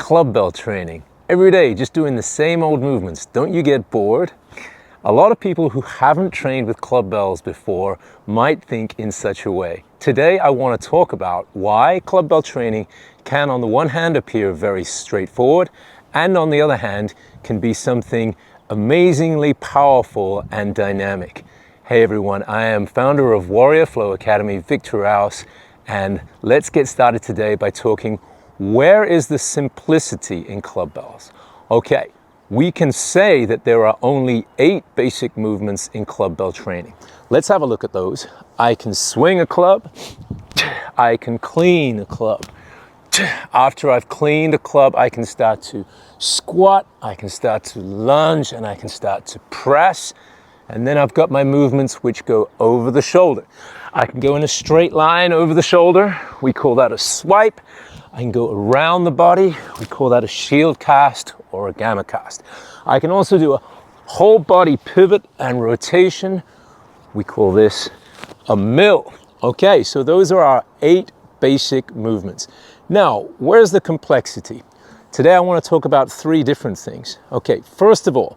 clubbell training. Every day, just doing the same old movements. Don't you get bored? A lot of people who haven't trained with clubbells before might think in such a way. Today, I want to talk about why clubbell training can, on the one hand, appear very straightforward, and on the other hand, can be something amazingly powerful and dynamic. Hey everyone, I am founder of Warrior Flow Academy, Victor Rouse, and let's get started today by talking, where is the simplicity in clubbells? Okay, we can say that there are only 8 basic movements in clubbell training. Let's have a look at those. I can swing a club, I can clean a club. After I've cleaned a club, I can start to squat, I can start to lunge, and I can start to press. And then I've got my movements which go over the shoulder. I can go in a straight line over the shoulder. We call that a swipe. I can go around the body. We call that a shield cast or a gamma cast. I can also do a whole body pivot and rotation. We call this a mill. Okay, so those are our 8 basic movements. Now, where's the complexity? Today I want to talk about 3 different things. Okay, first of all,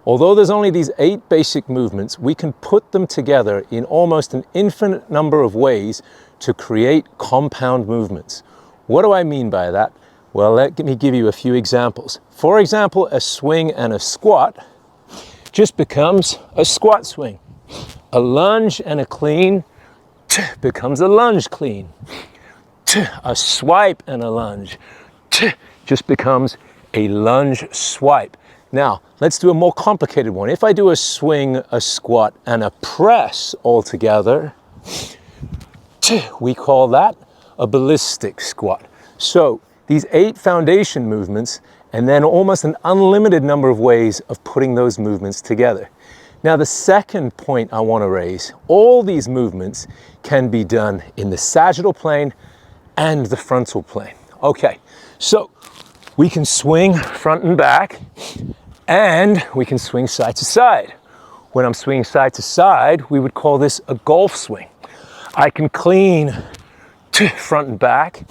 although there's only these 8 basic movements, we can put them together in almost an infinite number of ways to create compound movements. What do I mean by that? Well, let me give you a few examples. For example, a swing and a squat just becomes a squat swing. A lunge and a clean becomes a lunge clean. A swipe and a lunge just becomes a lunge swipe. Now, let's do a more complicated one. If I do a swing, a squat, and a press all together, we call that a ballistic squat. So these 8 foundation movements, and then almost an unlimited number of ways of putting those movements together. Now, the second point I want to raise, all these movements can be done in the sagittal plane and the frontal plane. Okay, so we can swing front and back, and we can swing side to side. When I'm swinging side to side, we would call this a golf swing. I can clean front and back,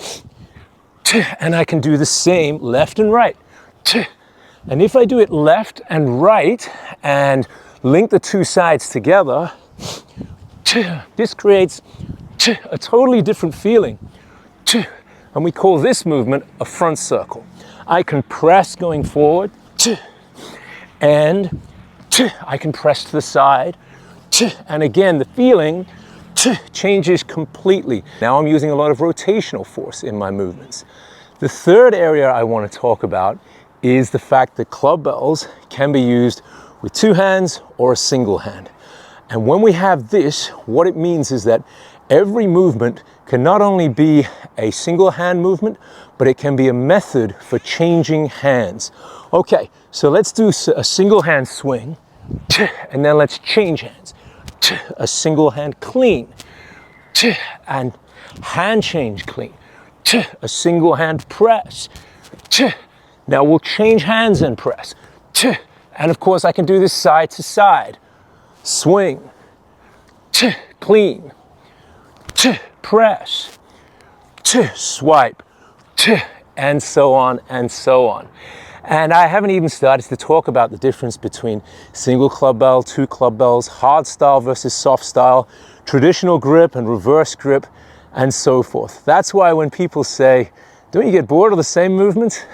and I can do the same left and right. And if I do it left and right and link the 2 sides together, this creates a totally different feeling. And we call this movement a front circle. I can press going forward, and I can press to the side, and again, the feeling changes completely. Now I'm using a lot of rotational force in my movements. The third area I want to talk about is the fact that clubbells can be used with 2 hands or a single hand. And when we have this, what it means is that every movement can not only be a single hand movement, but it can be a method for changing hands. Okay, so let's do a single hand swing, and then let's change hands. A single hand clean, and hand change clean. A single hand press. Now we'll change hands and press. And of course I can do this side to side. Swing, clean, press, swipe, and so on and so on. And I haven't even started to talk about the difference between single clubbell, 2 clubbells, hard style versus soft style, traditional grip and reverse grip, and so forth. That's why when people say, don't you get bored of the same movements?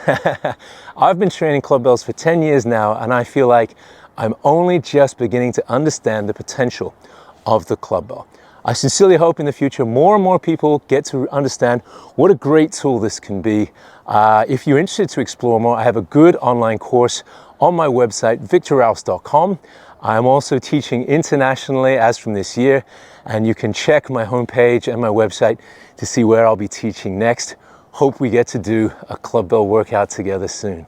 I've been training clubbells for 10 years now, and I feel like I'm only just beginning to understand the potential of the clubbell. I sincerely hope in the future more and more people get to understand what a great tool this can be. If you're interested to explore more, I have a good online course on my website, victorrouse.com. I'm also teaching internationally as from this year, and you can check my homepage and my website to see where I'll be teaching next. Hope we get to do a clubbell workout together soon.